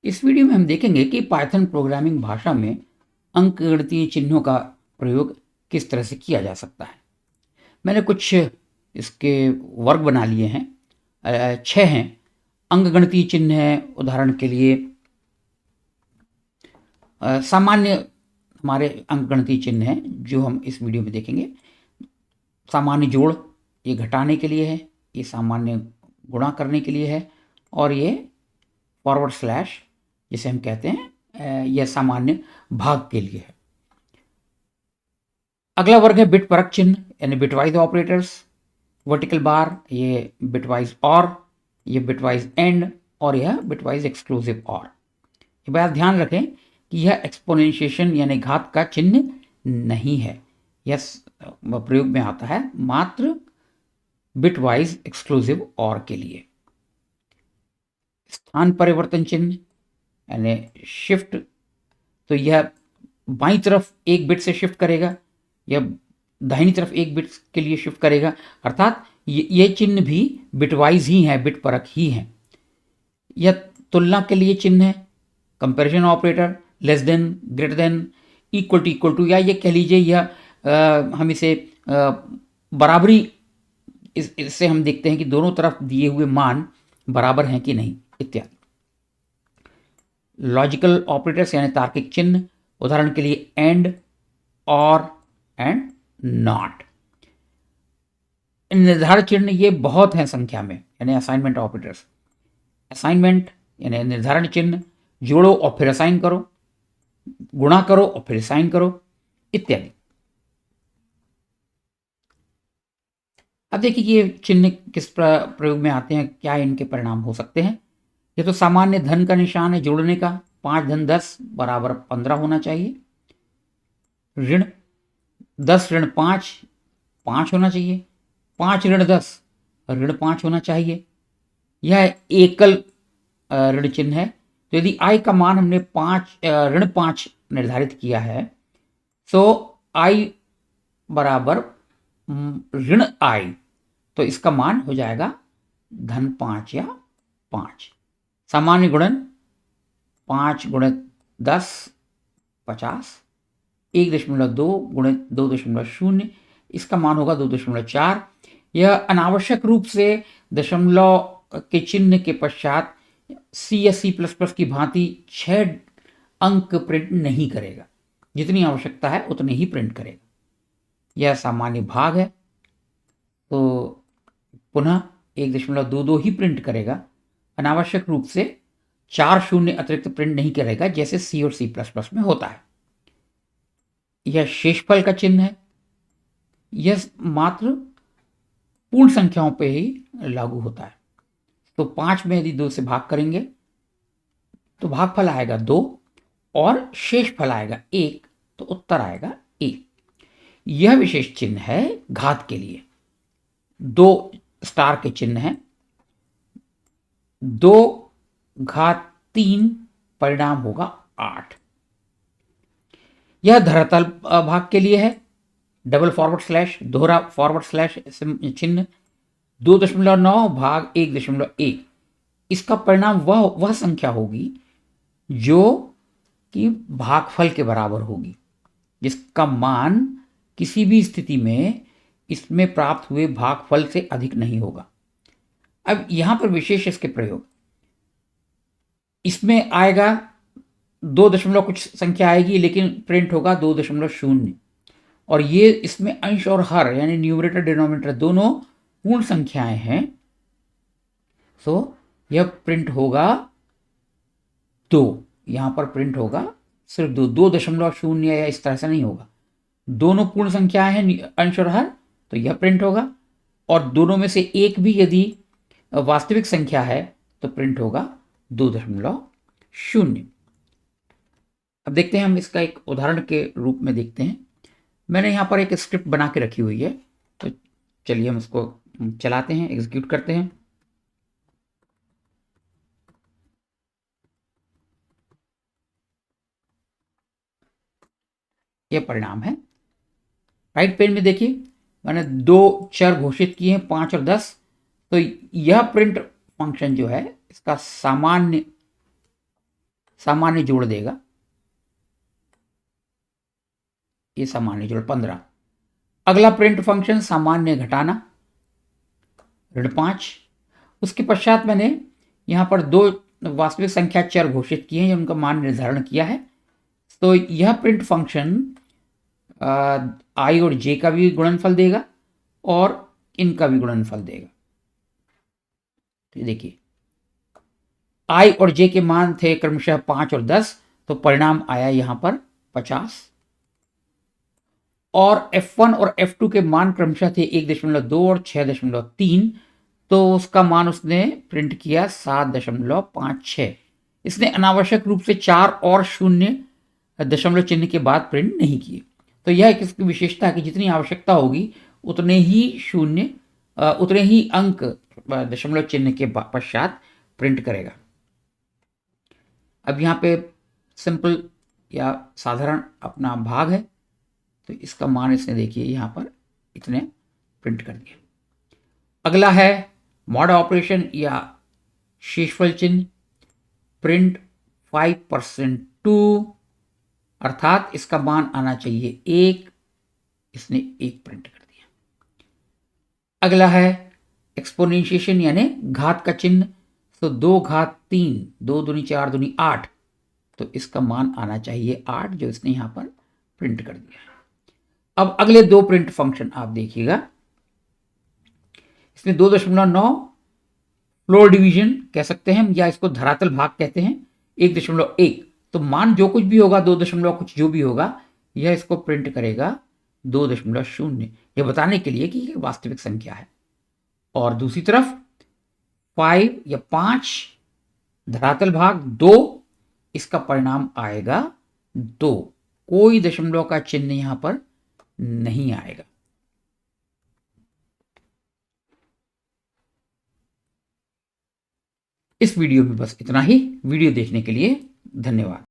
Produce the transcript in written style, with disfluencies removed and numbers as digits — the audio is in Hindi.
इस वीडियो में हम देखेंगे कि पाइथन प्रोग्रामिंग भाषा में अंकगणितीय चिन्हों का प्रयोग किस तरह से किया जा सकता है। मैंने कुछ इसके वर्ग बना लिए हैं, 6 हैं। अंकगणितीय चिन्ह है, उदाहरण के लिए सामान्य हमारे अंकगणितीय चिन्ह हैं जो हम इस वीडियो में देखेंगे। सामान्य जोड़ ये घटाने के लिए है, ये सामान्य गुणा करने के लिए है, और ये फॉरवर्ड स्लैश जिसे हम कहते हैं यह सामान्य भाग के लिए है। अगला वर्ग है बिट परक चिन्ह यानी बिटवाइज ऑपरेटर्स। वर्टिकल बार ये बिटवाइज और, ये बिटवाइज एंड, और यह बिटवाइज एक्सक्लूसिव और। ये बात ध्यान रखें कि यह एक्सपोनेंशिएशन यानी घात का चिन्ह नहीं है, यह प्रयोग में आता है मात्र बिटवाइज एक्सक्लूसिव और के लिए। स्थान परिवर्तन चिन्ह यानी शिफ्ट, तो यह बाईं तरफ एक बिट से शिफ्ट करेगा, यह दाहिनी तरफ एक बिट के लिए शिफ्ट करेगा, अर्थात ये चिन्ह भी बिटवाइज ही है, बिट परक ही है। यह तुलना के लिए चिन्ह है, comparison operator, less than, greater than, equal to, या ये कह लीजिए यह हम इसे बराबरी, इससे हम देखते हैं कि दोनों तरफ दिए हुए मान बराबर हैं कि नहीं, इत्यादि। लॉजिकल ऑपरेटर्स यानी तार्किक चिन्ह, उदाहरण के लिए एंड, और, एंड, नॉट। निर्धारक चिन्ह ये बहुत हैं संख्या में, यानी असाइनमेंट ऑपरेटर्स। असाइनमेंट यानी निर्धारण चिन्ह, जोड़ो और फिर असाइन करो, गुणा करो और फिर असाइन करो, इत्यादि। अब देखिए कि ये चिन्ह किस प्रयोग में आते हैं, क्या इनके परिणाम हो सकते हैं। ये तो सामान्य धन का निशान है जोड़ने का, 5 धन 10 बराबर 15 होना चाहिए। ऋण 10 ऋण 5 5 होना चाहिए। 5 ऋण 10 ऋण 5 होना चाहिए। यह एकल ऋण चिन्ह है, तो यदि i का मान हमने ऋण 5 निर्धारित किया है, तो i बराबर ऋण i, तो इसका मान हो जाएगा धन 5 या 5। सामान्य गुणन 5 गुणित 10 50, 1.2 गुणित 2.0, इसका मान होगा 2.4। यह अनावश्यक रूप से दशमलव के चिन्ह के पश्चात C या C++ की भांति 6 अंक प्रिंट नहीं करेगा, जितनी आवश्यकता है उतने ही प्रिंट करेगा। यह सामान्य भाग है, तो पुनः 1.22 ही प्रिंट करेगा, अनावश्यक रूप से 4 शून्य अतिरिक्त प्रिंट नहीं करेगा जैसे C और C++ में होता है। यह शेषफल का चिन्ह है, यह मात्र पूर्ण संख्याओं पे ही लागू होता है। तो 5 में यदि 2 से भाग करेंगे तो भागफल आएगा 2 और शेषफल आएगा 1, तो उत्तर आएगा 1। यह विशेष चिन्ह है घात के लिए। 2 स्टार के चिन्ह हैं, 2 घात 3 परिणाम होगा 8। यह धरातल भाग के लिए है, डबल फॉरवर्ड स्लैश, दोहरा फॉरवर्ड स्लैश चिन्ह, 2.9 भाग 1.1। इसका परिणाम वह संख्या होगी जो कि भागफल के बराबर होगी, जिसका मान किसी भी स्थिति में इसमें प्राप्त हुए भागफल से अधिक नहीं होगा। अब यहां पर विशेष इसके प्रयोग, इसमें आएगा 2 कुछ संख्या आएगी लेकिन प्रिंट होगा 2.0, और ये इसमें अंश और हर यानी न्यूमरेटर डिनोमिनेटर दोनों पूर्ण संख्याएं हैं, तो यह प्रिंट होगा 2। यहां पर प्रिंट होगा सिर्फ 2.0 या इस तरह से नहीं होगा, दोनों पूर्ण संख्याएं हैं अंश और हर, तो यह प्रिंट होगा, और दोनों में से एक भी यदि वास्तविक संख्या है तो प्रिंट होगा 2.0। अब देखते हैं, हम इसका एक उदाहरण के रूप में देखते हैं। मैंने यहाँ पर एक स्क्रिप्ट बना के रखी हुई है, तो चलिए हम इसको चलाते हैं, एग्जीक्यूट करते हैं। यह परिणाम है। राइट पेन में देखिए मैंने 2 चर घोषित किए हैं, 5 और 10, तो यह प्रिंट फंक्शन जो है इसका सामान्य सामान्य जोड़ देगा, ये सामान्य जोड़ 15। अगला प्रिंट फंक्शन सामान्य घटाना, ऋण 5। उसके पश्चात मैंने यहां पर दो वास्तविक संख्या चर घोषित किए हैं, उनका मान निर्धारण किया है। तो यह प्रिंट फंक्शन आई और जे का भी गुणनफल देगा और इनका भी गुणनफल देगा। तो देखिए आई और जे के मान थे क्रमशः 5 और 10, तो परिणाम आया यहां पर 50। और F1 और F2 के मान क्रमशः थे 1.2 और 6.3, तो उसका मान उसने प्रिंट किया 7.56। इसने अनावश्यक रूप से 4 और शून्य दशमलव चिन्ह के बाद प्रिंट नहीं किए। तो यह एक इसकी विशेषता है कि जितनी आवश्यकता होगी उतने ही अंक दशमलव चिन्ह के पश्चात प्रिंट करेगा। अब यहाँ पे सिंपल या साधारण अपना भाग है, तो इसका मान इसने देखिए यहाँ पर इतने प्रिंट कर दिया। अगला है मॉड ऑपरेशन या शेषफल चिन्ह, प्रिंट 5% 2, अर्थात इसका मान आना चाहिए 1, इसने 1 प्रिंट कर दिया। अगला है एक्सपोनेंशिएशन यानी घात का चिन्ह, तो 2 घात 3, 2 दूनी 4 दूनी 8, तो इसका मान आना चाहिए 8, जो इसने यहां पर प्रिंट कर दिया है। अब अगले दो प्रिंट फंक्शन आप देखिएगा, इसमें 2.9 फ्लोर डिवीजन कह सकते हैं या इसको धरातल भाग कहते हैं, 1.1, तो मान जो कुछ भी होगा 2 कुछ जो भी होगा यह इसको प्रिंट करेगा 2.0, यह बताने के लिए कि यह वास्तविक संख्या है। और दूसरी तरफ 5 या 5 धरातल भाग 2, इसका परिणाम आएगा 2, कोई दशमलव का चिन्ह यहां पर नहीं आएगा। इस वीडियो में बस इतना ही। वीडियो देखने के लिए धन्यवाद।